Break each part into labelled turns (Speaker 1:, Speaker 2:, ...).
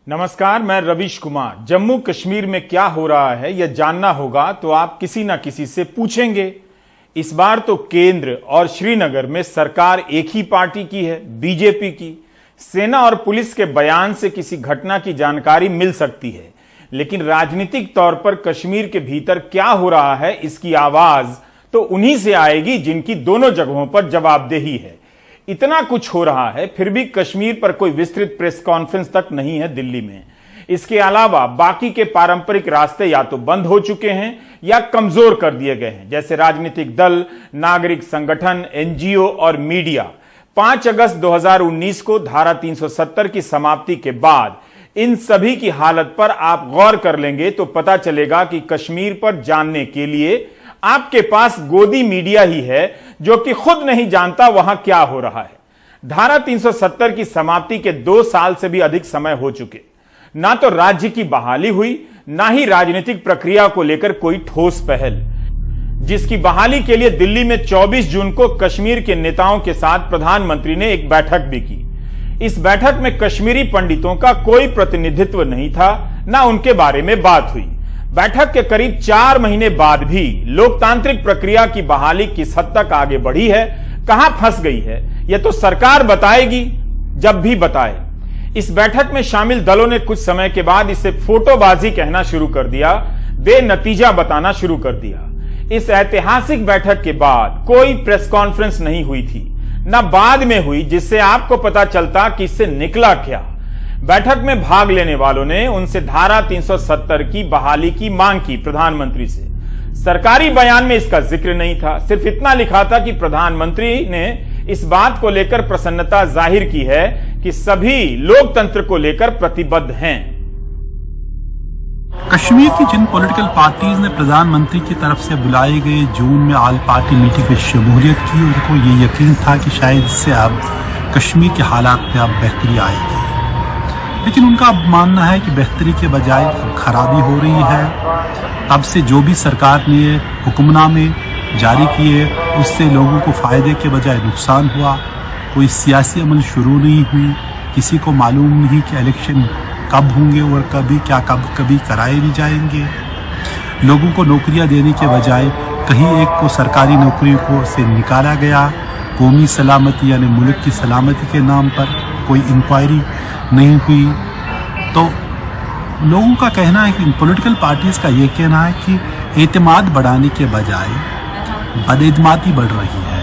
Speaker 1: नमस्कार, मैं रवीश कुमार। जम्मू कश्मीर में क्या हो रहा है यह जानना होगा तो आप किसी न किसी से पूछेंगे। इस बार तो केंद्र और श्रीनगर में सरकार एक ही पार्टी की है, बीजेपी की। सेना और पुलिस के बयान से किसी घटना की जानकारी मिल सकती है, लेकिन राजनीतिक तौर पर कश्मीर के भीतर क्या हो रहा है इसकी आवाज तो उन्हीं से आएगी जिनकी दोनों जगहों पर जवाबदेही है। इतना कुछ हो रहा है, फिर भी कश्मीर पर कोई विस्तृत प्रेस कॉन्फ्रेंस तक नहीं है दिल्ली में। इसके अलावा बाकी के पारंपरिक रास्ते या तो बंद हो चुके हैं या कमजोर कर दिए गए हैं, जैसे राजनीतिक दल, नागरिक संगठन, एनजीओ और मीडिया। 5 अगस्त 2019 को धारा 370 की समाप्ति के बाद इन सभी की हालत पर आप गौर कर लेंगे तो पता चलेगा कि कश्मीर पर जानने के लिए आपके पास गोदी मीडिया ही है, जो कि खुद नहीं जानता वहां क्या हो रहा है। धारा 370 की समाप्ति के 2 साल से भी अधिक समय हो चुके, ना तो राज्य की बहाली हुई, ना ही राजनीतिक प्रक्रिया को लेकर कोई ठोस पहल, जिसकी बहाली के लिए दिल्ली में 24 जून को कश्मीर के नेताओं के साथ प्रधानमंत्री ने एक बैठक भी की। इस बैठक में कश्मीरी पंडितों का कोई प्रतिनिधित्व नहीं था, ना उनके बारे में बात हुई। बैठक के करीब 4 महीने बाद भी लोकतांत्रिक प्रक्रिया की बहाली किस हद तक आगे बढ़ी है, कहां फंस गई है, यह तो सरकार बताएगी जब भी बताए। इस बैठक में शामिल दलों ने कुछ समय के बाद इसे फोटोबाजी कहना शुरू कर दिया, बेनतीजा बताना शुरू कर दिया। इस ऐतिहासिक बैठक के बाद कोई प्रेस कॉन्फ्रेंस नहीं हुई थी, न बाद में हुई, जिससे आपको पता चलता कि इससे निकला क्या। बैठक में भाग लेने वालों ने उनसे धारा 370 की बहाली की मांग की प्रधानमंत्री से। सरकारी बयान में इसका जिक्र नहीं था, सिर्फ इतना लिखा था कि प्रधानमंत्री ने इस बात को लेकर प्रसन्नता जाहिर की है कि सभी लोकतंत्र को लेकर प्रतिबद्ध हैं।
Speaker 2: कश्मीर की जिन पॉलिटिकल पार्टीज ने प्रधानमंत्री की तरफ से बुलाए गए जून में ऑल पार्टी मीटिंग में शमूलियत की, उनको ये यकीन था कि शायद इससे अब कश्मीर के हालात में अब बेहतरी आएगी, लेकिन उनका अब मानना है कि बेहतरी के बजाय खराबी हो रही है। अब से जो भी सरकार ने हुक्मनामे जारी किए उससे लोगों को फायदे के बजाय नुकसान हुआ। कोई सियासी अमल शुरू नहीं हुई, किसी को मालूम नहीं कि इलेक्शन कब होंगे और कभी कराए भी जाएंगे। लोगों को नौकरियां देने के बजाय कहीं एक को सरकारी नौकरी को से निकाला गया। कौमी सलामती यानी मुल्क की सलामती के नाम पर कोई इंक्वायरी नहीं हुई। तो लोगों का कहना है कि पॉलिटिकल पार्टीज का ये कहना है कि एतमाद बढ़ाने के बजाय बदएतमादी बढ़ रही है,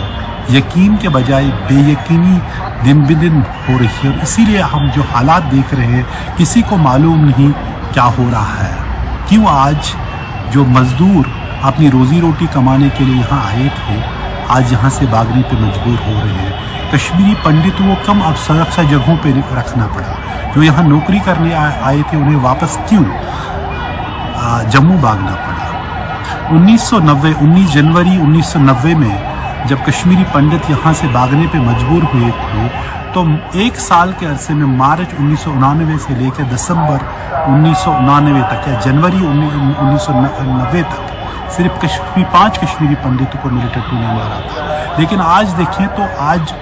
Speaker 2: यकीन के बजाय बेयकीनी दिन ब दिन हो रही है। और इसीलिए हम जो हालात देख रहे हैं, किसी को मालूम नहीं क्या हो रहा है। क्यों आज जो मजदूर अपनी रोजी रोटी कमाने के लिए यहाँ आए थे, आज यहाँ से भागने पे मजबूर हो रहे हैं। कश्मीरी पंडितों को कम सुरक्षा जगहों पे रखना पड़ा। जो यहाँ नौकरी करने आए थे उन्हें वापस क्यों जम्मू भागना पड़ा। 19 जनवरी 1990 में जब कश्मीरी पंडित यहाँ से भागने पे मजबूर हुए थे, तो 1 साल के अरसे में मार्च 1999 से लेकर दिसंबर 1999 तक या जनवरी 1990 तक सिर्फ 5 कश्मीरी पंडितों को मिलिट्री ने मारा था। लेकिन आज देखें तो आज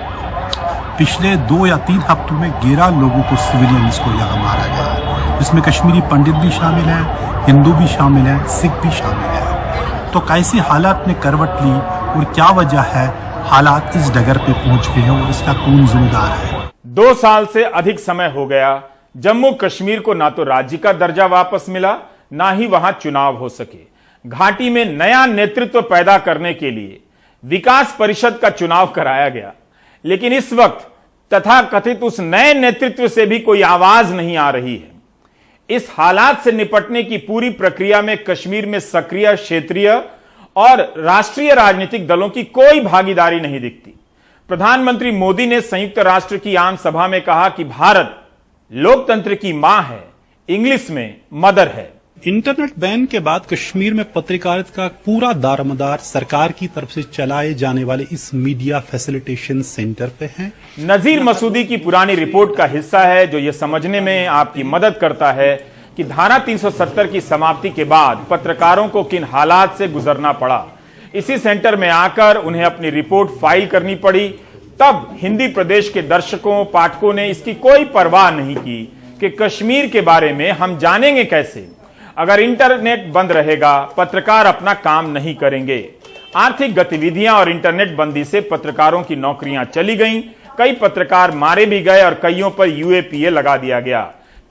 Speaker 2: पिछले 2 या 3 हफ्तों में 11 लोगों को सिविलियंस को यहाँ मारा गया, जिसमें कश्मीरी पंडित भी शामिल हैं, हिंदू भी शामिल हैं, सिख भी शामिल हैं। तो कैसी हालात ने करवट ली और क्या वजह है हालात इस डगर पे पहुंच गए हैं और इसका कौन जिम्मेदार है।
Speaker 1: 2 साल से अधिक समय हो गया, जम्मू कश्मीर को ना तो राज्य का दर्जा वापस मिला, ना ही वहां चुनाव हो सके। घाटी में नया नेतृत्व पैदा करने के लिए विकास परिषद का चुनाव कराया गया, लेकिन इस वक्त तथाकथित उस नए नेतृत्व से भी कोई आवाज नहीं आ रही है। इस हालात से निपटने की पूरी प्रक्रिया में कश्मीर में सक्रिय क्षेत्रीय और राष्ट्रीय राजनीतिक दलों की कोई भागीदारी नहीं दिखती। प्रधानमंत्री मोदी ने संयुक्त राष्ट्र की आम सभा में कहा कि भारत लोकतंत्र की मां है, इंग्लिश में मदर है।
Speaker 2: इंटरनेट बैन के बाद कश्मीर में पत्रकारिता का पूरा दारोमदार सरकार की तरफ से चलाए जाने वाले इस मीडिया फैसिलिटेशन सेंटर पे है।
Speaker 1: नजीर मसूदी की पुरानी रिपोर्ट का हिस्सा है, जो यह समझने में आपकी मदद करता है कि धारा 370 की समाप्ति के बाद पत्रकारों को किन हालात से गुजरना पड़ा। इसी सेंटर में आकर उन्हें अपनी रिपोर्ट फाइल करनी पड़ी। तब हिंदी प्रदेश के दर्शकों, पाठकों ने इसकी कोई परवाह नहीं की कि कश्मीर के बारे में हम जानेंगे कैसे अगर इंटरनेट बंद रहेगा, पत्रकार अपना काम नहीं करेंगे। आर्थिक गतिविधियां और इंटरनेट बंदी से पत्रकारों की नौकरियां चली गईं, कई पत्रकार मारे भी गए और कईयों पर यूएपीए लगा दिया गया।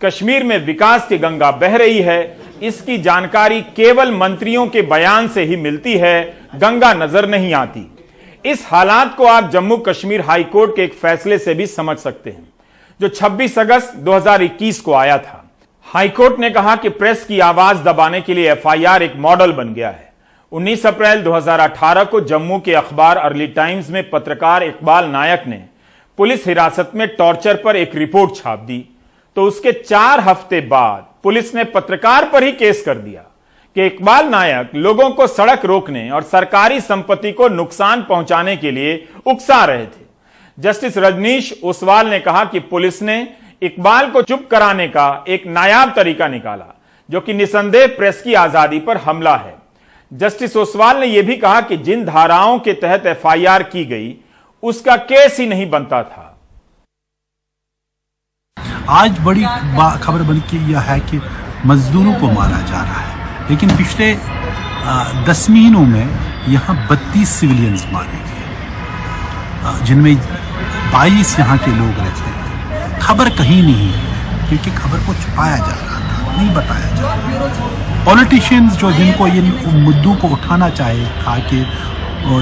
Speaker 1: कश्मीर में विकास की गंगा बह रही है, इसकी जानकारी केवल मंत्रियों के बयान से ही मिलती है, गंगा नजर नहीं आती। इस हालात को आप जम्मू कश्मीर हाई कोर्ट के एक फैसले से भी समझ सकते हैं जो 26 अगस्त 2021 को आया था। हाईकोर्ट ने कहा कि प्रेस की आवाज दबाने के लिए एफआईआर एक मॉडल बन गया है। 19 अप्रैल 2018 को जम्मू के अखबार अर्ली टाइम्स में पत्रकार इकबाल नायक ने पुलिस हिरासत में टॉर्चर पर एक रिपोर्ट छाप दी, तो उसके 4 हफ्ते बाद पुलिस ने पत्रकार पर ही केस कर दिया कि इकबाल नायक लोगों को सड़क रोकने और सरकारी संपत्ति को नुकसान पहुंचाने के लिए उकसा रहे थे। जस्टिस रजनीश ओसवाल ने कहा कि पुलिस ने इकबाल को चुप कराने का एक नायाब तरीका निकाला, जो कि निसंदेह प्रेस की आजादी पर हमला है। जस्टिस ओसवाल ने यह भी कहा कि जिन धाराओं के तहत एफआईआर की गई उसका केस ही नहीं बनता था।
Speaker 2: आज बड़ी खबर बन के यह है कि मजदूरों को मारा जा रहा है, लेकिन पिछले 10 महीनों में यहां 32 सिविलियंस मारे गए, जिनमें 22 यहां के लोग रहते हैं। खबर कहीं नहीं है क्योंकि खबर को छुपाया जा रहा था, नहीं बताया जा रहा। पॉलिटिशियंस जो जिनको इन मुद्दों को उठाना चाहिए था कि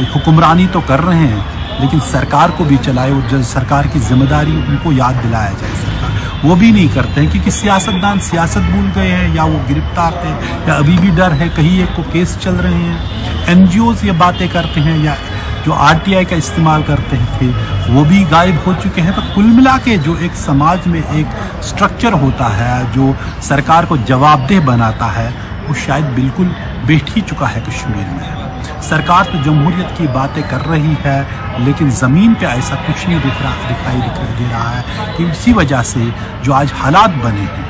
Speaker 2: हुक्मरानी तो कर रहे हैं लेकिन सरकार को भी चलाए, वो सरकार की जिम्मेदारी उनको याद दिलाया जाए। सरकार वो भी नहीं करते हैं क्योंकि सियासतदान सियासत भूल गए हैं, या वो गिरफ्तार थे, या अभी भी डर है कहीं एक को केस चल रहे हैं। एनजीओज ये बातें करते हैं या जो आरटीआई का इस्तेमाल करते थे वो भी गायब हो चुके हैं। तो कुल मिला के जो एक समाज में एक स्ट्रक्चर होता है जो सरकार को जवाबदेह बनाता है, वो शायद बिल्कुल बैठ ही चुका है कश्मीर में। सरकार तो जमहूरियत की बातें कर रही है लेकिन ज़मीन पे ऐसा कुछ नहीं दिखाई दे रहा है कि इसी वजह से जो आज हालात बने हैं,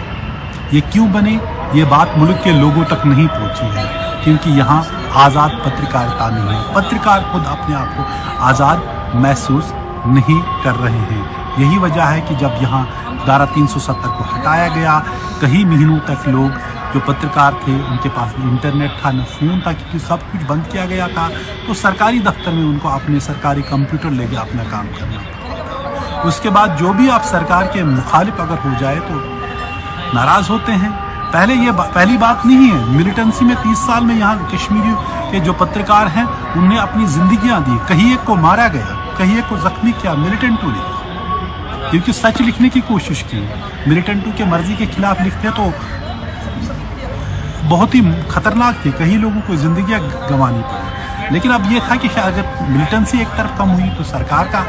Speaker 2: ये क्यों बने, ये बात मुल्क के लोगों तक नहीं पहुंची है क्योंकि यहाँ आज़ाद पत्रकारिता नहीं है। पत्रकार खुद अपने आप को आज़ाद महसूस नहीं कर रहे हैं। यही वजह है कि जब यहाँ धारा 370 को हटाया गया, कई महीनों तक लोग जो पत्रकार थे उनके पास भी इंटरनेट था, न फ़ोन था, क्योंकि सब कुछ बंद किया गया था। तो सरकारी दफ्तर में उनको अपने सरकारी कंप्यूटर लेके अपना काम करना पड़ता। उसके बाद जो भी आप सरकार के मुखालिफ अगर हो जाए तो नाराज़ होते हैं। पहली बात नहीं है। मिलिटेंसी में 30 साल में यहाँ कश्मीरी के जो पत्रकार हैं उन्हें अपनी जिंदगियां दी, कहीं एक को मारा गया, कहीं एक को जख्मी किया मिलिटेंटों ने, क्योंकि सच लिखने की कोशिश की। मिलिटेंटों के मर्जी के खिलाफ लिखते तो बहुत ही खतरनाक थे, कई लोगों को जिंदगियां गंवानी पड़ी। लेकिन अब ये था कि अगर मिलिटेंसी एक तरफ कम हुई तो सरकार का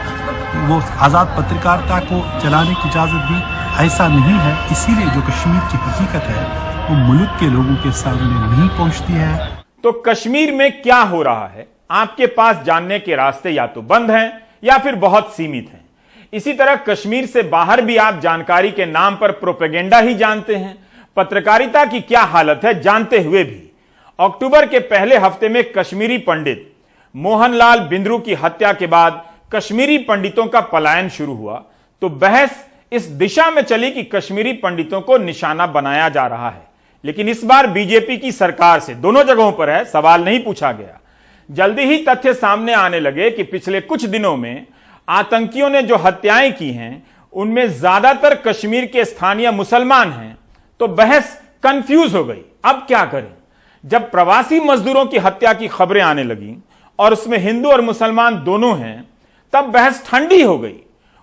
Speaker 2: वो आज़ाद पत्रकारिता को चलाने की इजाज़त दी। ऐसा नहीं है, इसीलिए जो कश्मीर की हकीकत है वो मुल्क के लोगों के सामने नहीं पहुंचती है।
Speaker 1: तो कश्मीर में क्या हो रहा है आपके पास जानने के रास्ते या तो बंद हैं या फिर बहुत सीमित हैं। इसी तरह कश्मीर से बाहर भी आप जानकारी के नाम पर प्रोपेगेंडा ही जानते हैं। पत्रकारिता की क्या हालत है जानते हुए भी अक्टूबर के पहले हफ्ते में कश्मीरी पंडित मोहनलाल बिंद्रू की हत्या के बाद कश्मीरी पंडितों का पलायन शुरू हुआ, तो बहस इस दिशा में चली कि कश्मीरी पंडितों को निशाना बनाया जा रहा है। लेकिन इस बार बीजेपी की सरकार से दोनों जगहों पर है, सवाल नहीं पूछा गया। जल्दी ही तथ्य सामने आने लगे कि पिछले कुछ दिनों में आतंकियों ने जो हत्याएं की हैं उनमें ज्यादातर कश्मीर के स्थानीय मुसलमान हैं। तो बहस कंफ्यूज हो गई, अब क्या करें। जब प्रवासी मजदूरों की हत्या की खबरें आने लगी और उसमें हिंदू और मुसलमान दोनों हैं, तब बहस ठंडी हो गई।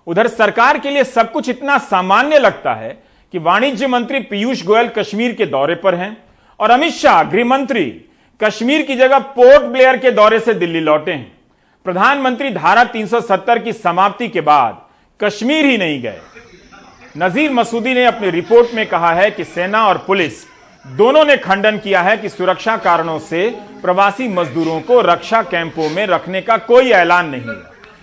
Speaker 1: उधर सरकार के लिए सब कुछ इतना सामान्य लगता है कि वाणिज्य मंत्री पीयूष गोयल कश्मीर के दौरे पर हैं और अमित शाह गृह मंत्री कश्मीर की जगह पोर्ट ब्लेयर के दौरे से दिल्ली लौटे हैं। प्रधानमंत्री धारा 370 की समाप्ति के बाद कश्मीर ही नहीं गए। नजीर मसूदी ने अपनी रिपोर्ट में कहा है कि सेना और पुलिस दोनों ने खंडन किया है कि सुरक्षा कारणों से प्रवासी मजदूरों को रक्षा कैंपों में रखने का कोई ऐलान नहीं है।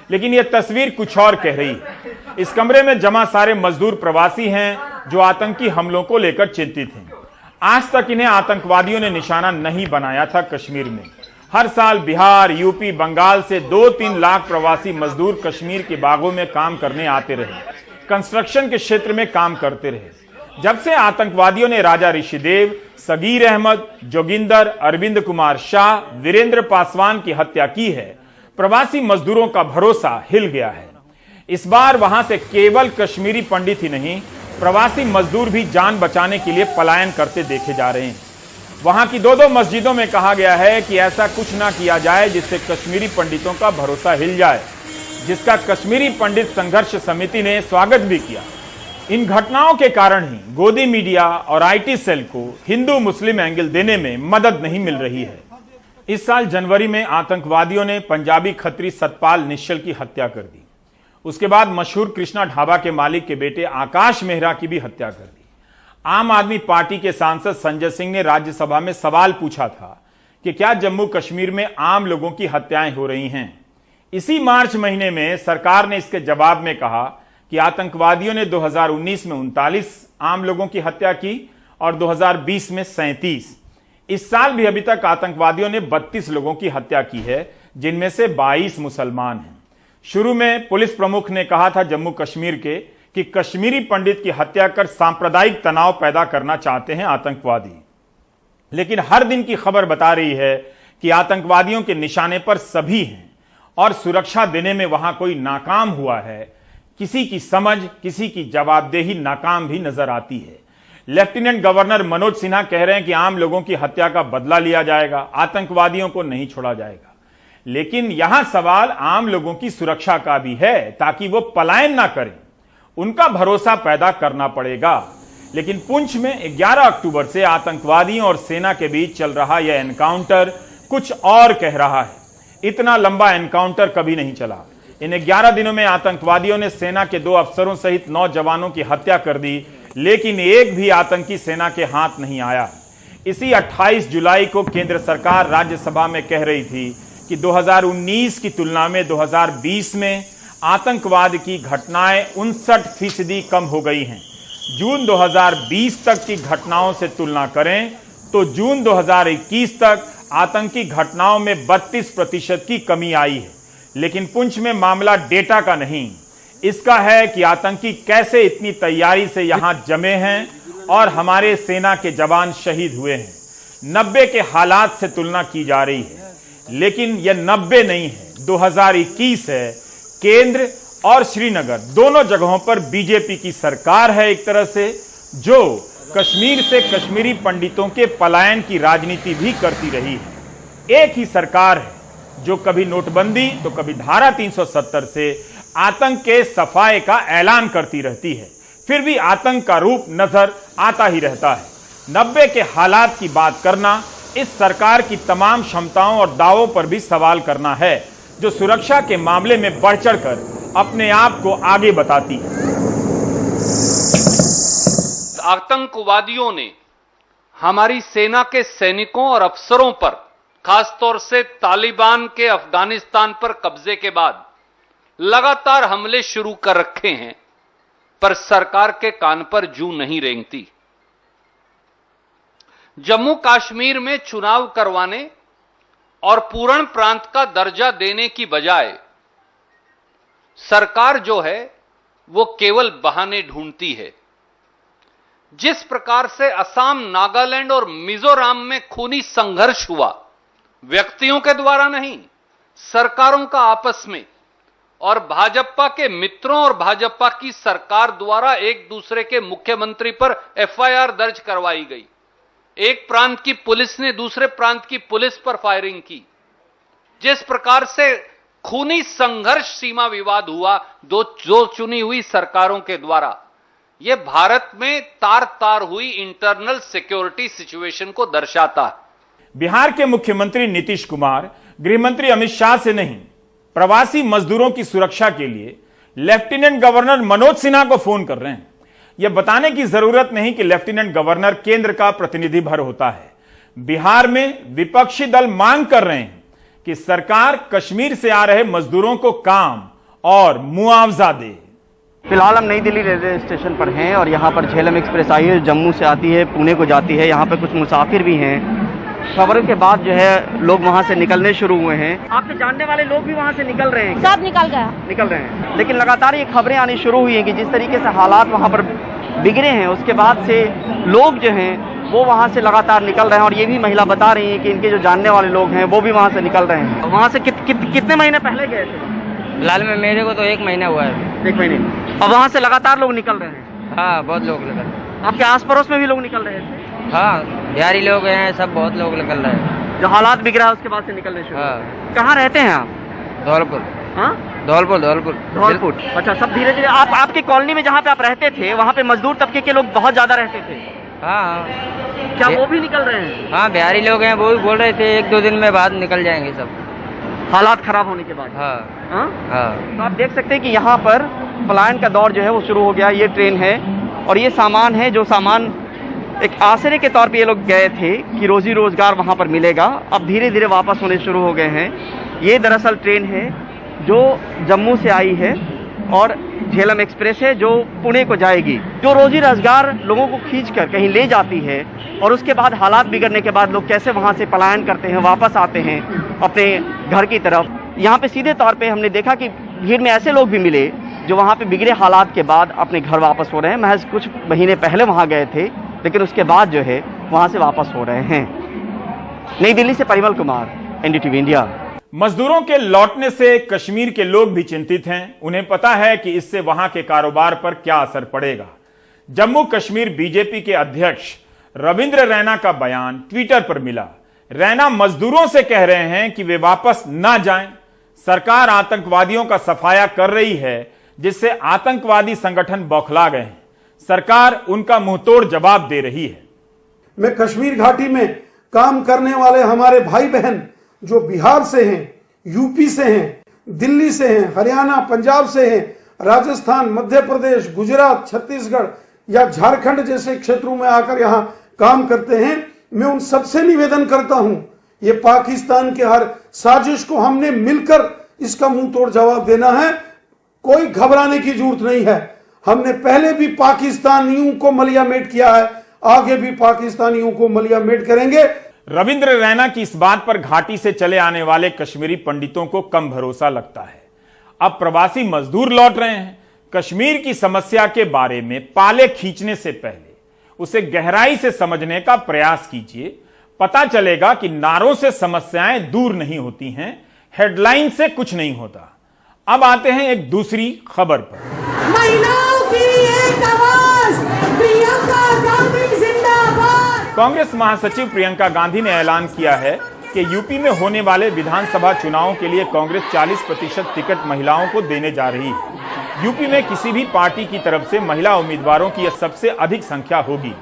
Speaker 1: लेकिन यह तस्वीर कुछ और कह रही है। इस कमरे में जमा सारे मजदूर प्रवासी हैं जो आतंकी हमलों को लेकर चिंतित हैं। आज तक इन्हें आतंकवादियों ने निशाना नहीं बनाया था। कश्मीर में हर साल बिहार, यूपी, बंगाल से 2-3 लाख प्रवासी मजदूर कश्मीर के बागों में काम करने आते रहे, कंस्ट्रक्शन के क्षेत्र में काम करते रहे। जब से आतंकवादियों ने राजा ऋषिदेव, सगीर अहमद, जोगिंदर, अरविंद कुमार शाह, वीरेंद्र पासवान की हत्या की है, प्रवासी मजदूरों का भरोसा हिल गया है। इस बार वहां से केवल कश्मीरी पंडित ही नहीं, प्रवासी मजदूर भी जान बचाने के लिए पलायन करते देखे जा रहे हैं। वहां की दो मस्जिदों में कहा गया है कि ऐसा कुछ ना किया जाए जिससे कश्मीरी पंडितों का भरोसा हिल जाए, जिसका कश्मीरी पंडित संघर्ष समिति ने स्वागत भी किया। इन घटनाओं के कारण ही गोदी मीडिया और आईटी सेल को हिंदू मुस्लिम एंगल देने में मदद नहीं मिल रही है। इस साल जनवरी में आतंकवादियों ने पंजाबी खत्री सतपाल निश्चल की हत्या कर दी। उसके बाद मशहूर कृष्णा ढाबा के मालिक के बेटे आकाश मेहरा की भी हत्या कर दी। आम आदमी पार्टी के सांसद संजय सिंह ने राज्यसभा में सवाल पूछा था कि क्या जम्मू कश्मीर में आम लोगों की हत्याएं हो रही हैं। इसी मार्च महीने में सरकार ने इसके जवाब में कहा कि आतंकवादियों ने 2019 में 39 आम लोगों की हत्या की और 2020 में 37। इस साल भी अभी तक आतंकवादियों ने 32 लोगों की हत्या की है, जिनमें से 22 मुसलमान हैं। शुरू में पुलिस प्रमुख ने कहा था जम्मू कश्मीर के कि कश्मीरी पंडित की हत्या कर सांप्रदायिक तनाव पैदा करना चाहते हैं आतंकवादी, लेकिन हर दिन की खबर बता रही है कि आतंकवादियों के निशाने पर सभी हैं और सुरक्षा देने में वहां कोई नाकाम हुआ है। किसी की समझ, किसी की जवाबदेही नाकाम भी नजर आती है। लेफ्टिनेंट गवर्नर मनोज सिन्हा कह रहे हैं कि आम लोगों की हत्या का बदला लिया जाएगा, आतंकवादियों को नहीं छोड़ा जाएगा। लेकिन यहां सवाल आम लोगों की सुरक्षा का भी है, ताकि वो पलायन ना करें, उनका भरोसा पैदा करना पड़ेगा। लेकिन पुंछ में 11 अक्टूबर से आतंकवादियों और सेना के बीच चल रहा यह एनकाउंटर कुछ और कह रहा है। इतना लंबा एनकाउंटर कभी नहीं चला। इन 11 दिनों में आतंकवादियों ने सेना के 2 अफसरों सहित 9 जवानों की हत्या कर दी, लेकिन एक भी आतंकी सेना के हाथ नहीं आया। इसी 28 जुलाई को केंद्र सरकार राज्यसभा में कह रही थी कि 2019 की तुलना में 2020 में आतंकवाद की घटनाएं 59% कम हो गई हैं। जून 2020 तक की घटनाओं से तुलना करें तो जून 2021 तक आतंकी घटनाओं में 32% की कमी आई है। लेकिन पुंछ में मामला डेटा का नहीं, इसका है कि आतंकी कैसे इतनी तैयारी से यहां जमे हैं और हमारे सेना के जवान शहीद हुए हैं। 90 के हालात से तुलना की जा रही है, लेकिन यह 90 नहीं है, 2021 है। केंद्र और श्रीनगर दोनों जगहों पर बीजेपी की सरकार है एक तरह से, जो कश्मीर से कश्मीरी पंडितों के पलायन की राजनीति भी करती रही है। एक ही सरकार है जो कभी नोटबंदी तो कभी धारा 370 से आतंक के सफाए का ऐलान करती रहती है, फिर भी आतंक का रूप नजर आता ही रहता है। 90 के हालात की बात करना इस सरकार की तमाम क्षमताओं और दावों पर भी सवाल करना है, जो सुरक्षा के मामले में बढ़ चढ़कर अपने आप को आगे बताती है।
Speaker 3: आतंकवादियों ने हमारी सेना के सैनिकों और अफसरों पर, खासतौर से तालिबान के अफगानिस्तान पर कब्जे के बाद लगातार हमले शुरू कर रखे हैं, पर सरकार के कान पर जूं नहीं रेंगती। जम्मू कश्मीर में चुनाव करवाने और पूर्ण प्रांत का दर्जा देने की बजाय सरकार जो है वो केवल बहाने ढूंढती है। जिस प्रकार से असम, नागालैंड और मिजोरम में खूनी संघर्ष हुआ, व्यक्तियों के द्वारा नहीं, सरकारों का आपस में, और भाजपा के मित्रों और भाजपा की सरकार द्वारा एक दूसरे के मुख्यमंत्री पर एफआईआर दर्ज करवाई गई। एक प्रांत की पुलिस ने दूसरे प्रांत की पुलिस पर फायरिंग की। जिस प्रकार से खूनी संघर्ष, सीमा विवाद हुआ दो चुनी हुई सरकारों के द्वारा, यह भारत में तार तार हुई इंटरनल सिक्योरिटी सिचुएशन को दर्शाता है।
Speaker 1: बिहार के मुख्यमंत्री नीतीश कुमार गृहमंत्री अमित शाह से नहीं, प्रवासी मजदूरों की सुरक्षा के लिए लेफ्टिनेंट गवर्नर मनोज सिन्हा को फोन कर रहे हैं। यह बताने की जरूरत नहीं कि लेफ्टिनेंट गवर्नर केंद्र का प्रतिनिधि भर होता है। बिहार में विपक्षी दल मांग कर रहे हैं कि सरकार कश्मीर से आ रहे मजदूरों को काम और मुआवजा दे।
Speaker 4: फिलहाल हम नई दिल्ली रेलवे स्टेशन पर हैं और यहाँ पर झेलम एक्सप्रेस आई है, जम्मू से आती है, पुणे को जाती है। यहाँ पर कुछ मुसाफिर भी हैं। खबरों के बाद जो है लोग वहाँ से निकलने शुरू हुए हैं। आपके जानने वाले लोग भी वहाँ से निकल रहे हैं?
Speaker 5: सब निकल रहे हैं।
Speaker 4: लेकिन लगातार ये खबरें आनी शुरू हुई हैं कि जिस तरीके से हालात वहाँ पर बिगड़े हैं उसके बाद से लोग जो हैं वो वहाँ से लगातार निकल रहे हैं, और ये भी महिला बता रही हैं कि इनके जो जानने वाले लोग हैं वो भी वहाँ से निकल रहे हैं। वहाँ से कितने महीने पहले गए थे?
Speaker 5: फिलहाल में मेरे को तो 1 महीना हुआ है।
Speaker 4: 1 महीने। अब वहाँ से लगातार लोग निकल रहे हैं?
Speaker 5: हाँ, बहुत लोग निकल रहे हैं।
Speaker 4: आपके आस पड़ोस में भी लोग निकल रहे थे?
Speaker 5: हाँ, बिहारी लोग हैं, सब बहुत लोग निकल रहे हैं।
Speaker 4: जो हालात बिगड़ा है उसके बाद से निकलने शुरू।
Speaker 5: हाँ।
Speaker 4: कहाँ रहते हैं आप?
Speaker 5: धौलपुर।
Speaker 4: हाँ,
Speaker 5: धौलपुर।
Speaker 4: अच्छा, सब धीरे धीरे आपकी कॉलोनी में जहाँ पे आप रहते थे वहाँ पे मजदूर तबके के लोग बहुत ज्यादा रहते थे?
Speaker 5: हाँ।
Speaker 4: क्या वो भी निकल रहे हैं?
Speaker 5: हाँ, बिहारी लोग हैं, वो भी बोल रहे थे 1-2 दिन में बाद निकल जाएंगे सब,
Speaker 4: हालात खराब होने के बाद।
Speaker 5: हाँ।
Speaker 4: हाँ?
Speaker 5: हाँ।
Speaker 4: तो आप देख सकते हैं कि यहाँ पर पलायन का दौर जो है वो शुरू हो गया। ये ट्रेन है और ये सामान है, जो सामान एक आसरे के तौर पे ये लोग गए थे कि रोजी रोजगार वहाँ पर मिलेगा, अब धीरे धीरे वापस होने शुरू हो गए हैं। ये दरअसल ट्रेन है जो जम्मू से आई है और झेलम एक्सप्रेस है जो पुणे को जाएगी, जो रोजी रोजगार लोगों को खींचकर कहीं ले जाती है, और उसके बाद हालात बिगड़ने के बाद लोग कैसे वहाँ से पलायन करते हैं, वापस आते हैं अपने घर की तरफ। यहाँ पे सीधे तौर पे हमने देखा कि भीड़ में ऐसे लोग भी मिले जो वहाँ पे बिगड़े हालात के बाद अपने घर वापस हो रहे हैं। महज कुछ महीने पहले वहाँ गए थे, लेकिन उसके बाद जो है वहाँ से वापस हो रहे हैं। नई दिल्ली से परिमल कुमार, एनडीटीवी इंडिया।
Speaker 1: मजदूरों के लौटने से कश्मीर के लोग भी चिंतित हैं। उन्हें पता है कि इससे वहां के कारोबार पर क्या असर पड़ेगा। जम्मू कश्मीर बीजेपी के अध्यक्ष रविंद्र रैना का बयान ट्विटर पर मिला। रैना मजदूरों से कह रहे हैं कि वे वापस ना जाएं। सरकार आतंकवादियों का सफाया कर रही है, जिससे आतंकवादी संगठन बौखला गए हैं। सरकार उनका मुंहतोड़ जवाब दे रही है।
Speaker 6: मैं कश्मीर घाटी में काम करने वाले हमारे भाई बहन जो बिहार से हैं, यूपी से हैं, दिल्ली से हैं, हरियाणा, पंजाब से हैं, राजस्थान, मध्य प्रदेश, गुजरात, छत्तीसगढ़ या झारखंड जैसे क्षेत्रों में आकर यहाँ काम करते हैं, मैं उन सबसे निवेदन करता हूं, ये पाकिस्तान के हर साजिश को हमने मिलकर इसका मुंह तोड़ जवाब देना है। कोई घबराने की जरूरत नहीं है। हमने पहले भी पाकिस्तानियों को मलियामेट किया है, आगे भी पाकिस्तानियों को मलियामेट करेंगे।
Speaker 1: रविंद्र रैना की इस बात पर घाटी से चले आने वाले कश्मीरी पंडितों को कम भरोसा लगता है। अब प्रवासी मजदूर लौट रहे हैं। कश्मीर की समस्या के बारे में पाले खींचने से पहले उसे गहराई से समझने का प्रयास कीजिए। पता चलेगा कि नारों से समस्याएं दूर नहीं होती हैं, हेडलाइन से कुछ नहीं होता। अब आते हैं एक दूसरी खबर पर।
Speaker 7: महिलाओं की एक आवाज, प्रियंका गांधी जिंदाबाद।
Speaker 1: कांग्रेस महासचिव प्रियंका गांधी ने ऐलान किया है कि यूपी में होने वाले विधानसभा चुनावों के लिए कांग्रेस 40% टिकट महिलाओं को देने जा रही है। यूपी में किसी भी पार्टी की तरफ से महिला उम्मीदवारों की यह सबसे अधिक संख्या होगी।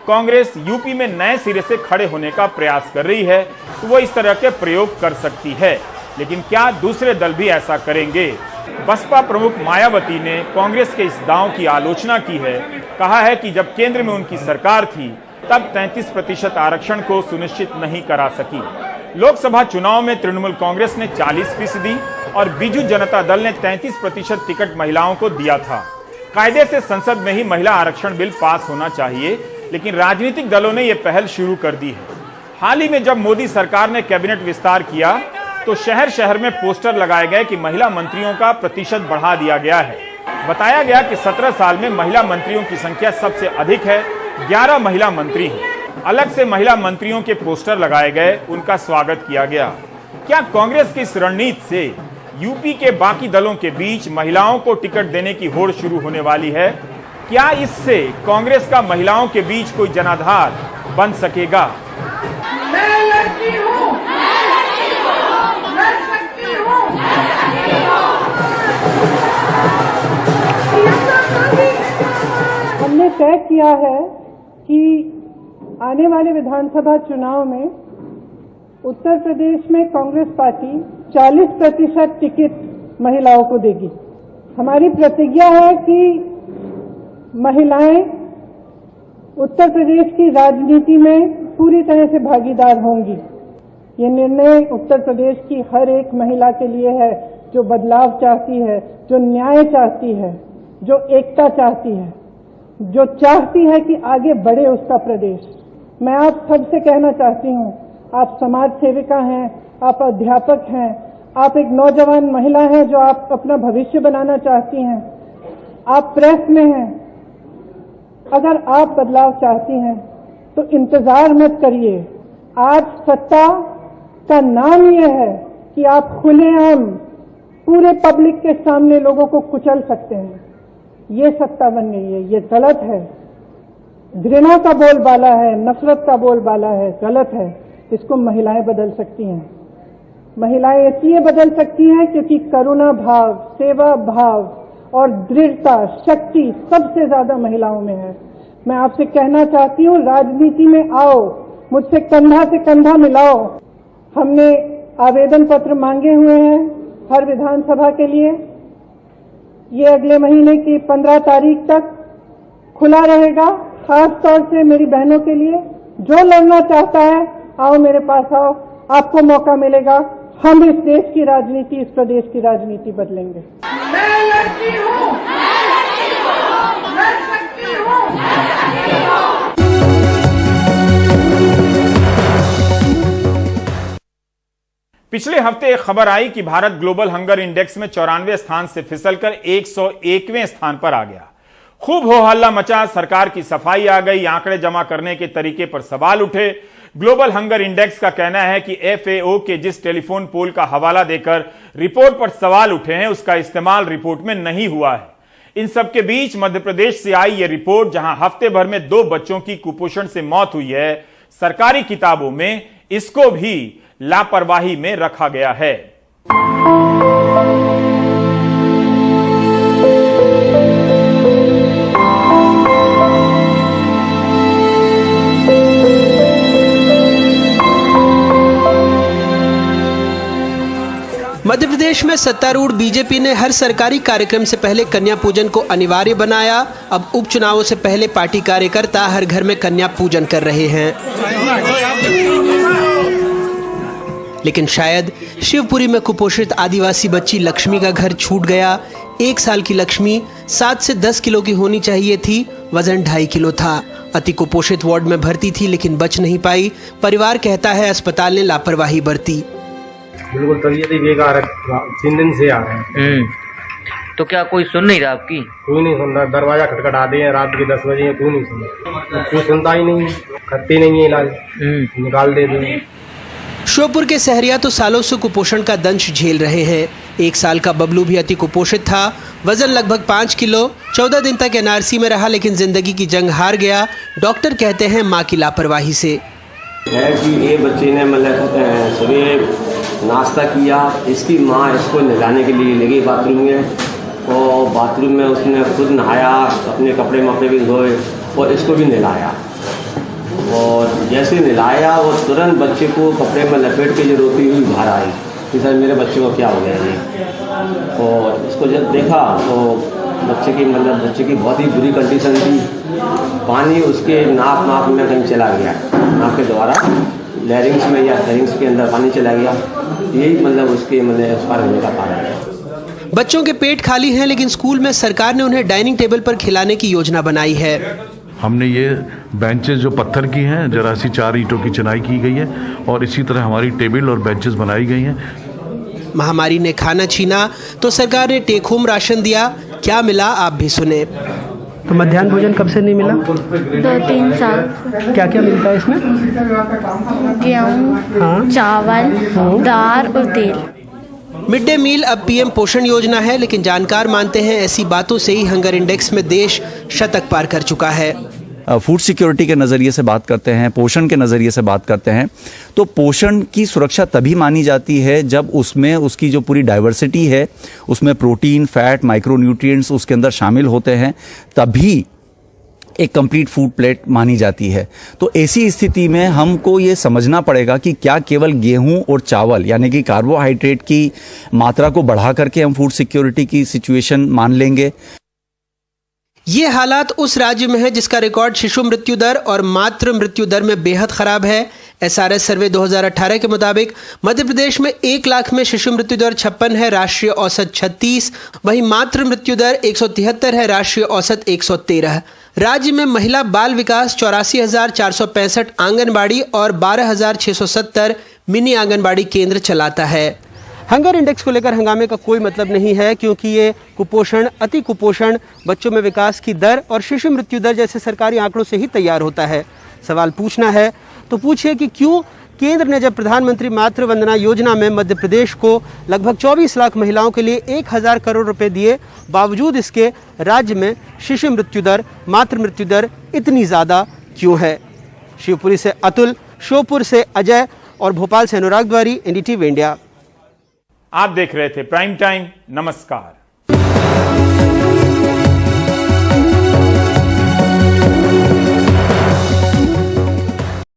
Speaker 1: कांग्रेस यूपी में नए सिरे से खड़े होने का प्रयास कर रही है, तो वो इस तरह के प्रयोग कर सकती है, लेकिन क्या दूसरे दल भी ऐसा करेंगे? बसपा प्रमुख मायावती ने कांग्रेस के इस दांव की आलोचना की है। कहा है कि जब केंद्र में उनकी सरकार थी तब 33% आरक्षण को सुनिश्चित नहीं करा सकी। लोकसभा चुनाव में तृणमूल कांग्रेस ने 40% और बीजू जनता दल ने 33% टिकट महिलाओं को दिया था। कायदे से संसद में ही महिला आरक्षण बिल पास होना चाहिए, लेकिन राजनीतिक दलों ने यह पहल शुरू कर दी है। हाल ही में जब मोदी सरकार ने कैबिनेट विस्तार किया तो शहर शहर में पोस्टर लगाए गए कि महिला मंत्रियों का प्रतिशत बढ़ा दिया गया है। बताया गया कि 17 साल में महिला मंत्रियों की संख्या सबसे अधिक है, 11 महिला मंत्री हैं। अलग से महिला मंत्रियों के पोस्टर लगाए गए, उनका स्वागत किया गया। क्या कांग्रेस की इस रणनीति से यूपी के बाकी दलों के बीच महिलाओं को टिकट देने की होड़ शुरू होने वाली है? क्या इससे कांग्रेस का महिलाओं के बीच कोई जनाधार बन सकेगा?
Speaker 7: मैं लड़की हूँ, मैं शक्ति हूँ।
Speaker 8: हमने तय किया है कि आने वाले विधानसभा चुनाव में उत्तर प्रदेश में कांग्रेस पार्टी 40% टिकट महिलाओं को देगी। हमारी प्रतिज्ञा है कि महिलाएं उत्तर प्रदेश की राजनीति में पूरी तरह से भागीदार होंगी। ये निर्णय उत्तर प्रदेश की हर एक महिला के लिए है जो बदलाव चाहती है, जो न्याय चाहती है, जो एकता चाहती है, जो चाहती है कि आगे बढ़े उसका प्रदेश। मैं आप सबसे कहना चाहती हूँ, आप समाज सेविका हैं, आप अध्यापक हैं, आप एक नौजवान महिला हैं जो आप अपना भविष्य बनाना चाहती हैं, आप प्रेस में हैं, अगर आप बदलाव चाहती हैं तो इंतजार मत करिए। आज सत्ता का नाम यह है कि आप खुलेआम पूरे पब्लिक के सामने लोगों को कुचल सकते हैं। ये सत्ता बन गई है, ये गलत है। घृणा का बोलबाला है, नफरत का बोलबाला है, गलत है। इसको महिलाएं बदल सकती हैं। महिलाएं इसलिए बदल सकती हैं क्योंकि करुणा भाव, सेवा भाव और दृढ़ता, शक्ति सबसे ज्यादा महिलाओं में है। मैं आपसे कहना चाहती हूँ, राजनीति में आओ, मुझसे कंधा से कंधा मिलाओ। हमने आवेदन पत्र मांगे हुए हैं हर विधानसभा के लिए। ये अगले महीने की 15 तारीख तक खुला रहेगा, खास तौर से मेरी बहनों के लिए। जो लड़ना चाहता है आओ, मेरे पास आओ, आपको मौका मिलेगा। हम इस देश की राजनीति, इस प्रदेश की राजनीति बदलेंगे।
Speaker 7: मैं लड़की हूँ, मैं शक्ति हूँ।
Speaker 1: पिछले हफ्ते एक खबर आई कि भारत ग्लोबल हंगर इंडेक्स में 94वें स्थान से फिसलकर 101वें स्थान पर आ गया। खूब हो हल्ला मचा, सरकार की सफाई आ गई, आंकड़े जमा करने के तरीके पर सवाल उठे। ग्लोबल हंगर इंडेक्स का कहना है कि FAO के जिस टेलीफोन पोल का हवाला देकर रिपोर्ट पर सवाल उठे हैं, उसका इस्तेमाल रिपोर्ट में नहीं हुआ है। इन सबके बीच मध्य प्रदेश से आई यह रिपोर्ट, जहां हफ्ते भर में 2 बच्चों की कुपोषण से मौत हुई है, सरकारी किताबों में इसको भी लापरवाही में रखा गया है।
Speaker 9: मध्य प्रदेश में सत्तारूढ़ बीजेपी ने हर सरकारी कार्यक्रम से पहले कन्या पूजन को अनिवार्य बनाया। अब उपचुनावों से पहले पार्टी कार्यकर्ता हर घर में कन्या पूजन कर रहे हैं। लेकिन शायद शिवपुरी में कुपोषित आदिवासी बच्ची लक्ष्मी का घर छूट गया। 1 साल की लक्ष्मी 7 से 10 किलो की होनी चाहिए थी, वजन 2.5 किलो था। अति कुपोषित वार्ड में भर्ती थी लेकिन बच नहीं पाई। परिवार कहता है अस्पताल ने लापरवाही बरती।
Speaker 10: बिल्कुल तबीयत ही बेकार है, 3 दिन से आ रहे हैं।
Speaker 5: तो क्या कोई सुन नहीं रहा आपकी?
Speaker 10: कोई नहीं सुन रहा। दरवाजा खटखटा दिए हैं रात के 10 बजे, कोई नहीं सुन रहा। कोई सुनता ही नहीं, करते नहीं है इलाज, निकाल देते हैं।
Speaker 9: श्योपुर के सहरिया तो सालों से कुपोषण का दंश झेल रहे हैं। 1 साल का बबलू भी अति कुपोषित था, वजन लगभग 5 किलो। 14 दिन तक NRC में रहा लेकिन जिंदगी की जंग हार गया। डॉक्टर कहते हैं माँ की लापरवाही से
Speaker 11: है कि ये बच्चे ने मतलब सुबह नाश्ता किया, इसकी माँ इसको नहलाने के लिए लगी बाथरूम में, और बाथरूम में उसने खुद नहाया, अपने कपड़े मपड़े भी धोए और इसको भी नहलाया। और जैसे नहलाया वो तुरंत बच्चे को कपड़े में लपेट के जो रोती हुई बाहर आई कि सर मेरे बच्चे को क्या हो गया ये। और इसको जब देखा तो बच्चे की बहुत ही बुरी कंडीशन थी। पानी उसके नाक में कहीं चला गया, नाक के द्वारा लैरिंग्स में या फेरिंग्स के अंदर पानी चला गया। यही उसके एक्सपायर होने का कारण है।
Speaker 9: बच्चों के पेट खाली हैं लेकिन स्कूल में सरकार ने उन्हें डाइनिंग टेबल पर खिलाने की योजना बनाई है।
Speaker 12: हमने ये बेंचेस जो पत्थर की हैं, जरा सी 4 ईंटों की चिनाई की गई है और इसी तरह हमारी टेबल और बेंचेस बनाई गई हैं।
Speaker 9: महामारी ने खाना छीना तो सरकार ने टेक होम राशन दिया। क्या मिला आप भी सुने।
Speaker 13: तो मध्याह्न भोजन कब से नहीं मिला?
Speaker 14: 2-3 साल।
Speaker 13: क्या क्या मिलता है इसमें?
Speaker 14: गेहूँ, चावल, दाल और तेल।
Speaker 9: मिड डे मील अब PM पोषण योजना है, लेकिन जानकार मानते हैं ऐसी बातों से ही हंगर इंडेक्स में देश शतक पार कर चुका है।
Speaker 15: फूड सिक्योरिटी के नज़रिए से बात करते हैं, पोषण के नज़रिए से बात करते हैं, तो पोषण की सुरक्षा तभी मानी जाती है जब उसमें उसकी जो पूरी डाइवर्सिटी है, उसमें प्रोटीन, फैट, माइक्रोन्यूट्रिएंट्स उसके अंदर शामिल होते हैं, तभी एक कंप्लीट फूड प्लेट मानी जाती है। तो ऐसी स्थिति में हमको ये समझना पड़ेगा कि क्या केवल गेहूं और चावल यानी कि कार्बोहाइड्रेट की मात्रा को बढ़ा करके हम फूड सिक्योरिटी की सिचुएशन मान लेंगे।
Speaker 9: ये हालात उस राज्य में है जिसका रिकॉर्ड शिशु मृत्यु दर और मातृ मृत्यु दर में बेहद खराब है। SRS सर्वे 2018 के मुताबिक मध्य प्रदेश में 1 लाख में शिशु मृत्यु दर 56 है, राष्ट्रीय औसत 36। वहीं मातृ मृत्यु दर 173 है, राष्ट्रीय औसत 113। राज्य में महिला बाल विकास 84,465 आंगनबाड़ी और 12,670 मिनी आंगनबाड़ी केंद्र चलाता है। हंगर इंडेक्स को लेकर हंगामे का कोई मतलब नहीं है, क्योंकि ये कुपोषण, अति कुपोषण, बच्चों में विकास की दर और शिशु मृत्यु दर जैसे सरकारी आंकड़ों से ही तैयार होता है। सवाल पूछना है तो पूछिए कि क्यों केंद्र ने जब प्रधानमंत्री मातृ वंदना योजना में मध्य प्रदेश को लगभग 24 लाख महिलाओं के लिए 1000 करोड़ रुपए दिए, बावजूद इसके राज्य में शिशु मृत्यु दर, मातृ मृत्यु दर इतनी ज्यादा क्यों है। शिवपुरी से अतुल, श्योपुर से अजय और भोपाल से अनुराग द्वारी, NDTV इंडिया।
Speaker 1: आप देख रहे थे प्राइम टाइम। नमस्कार।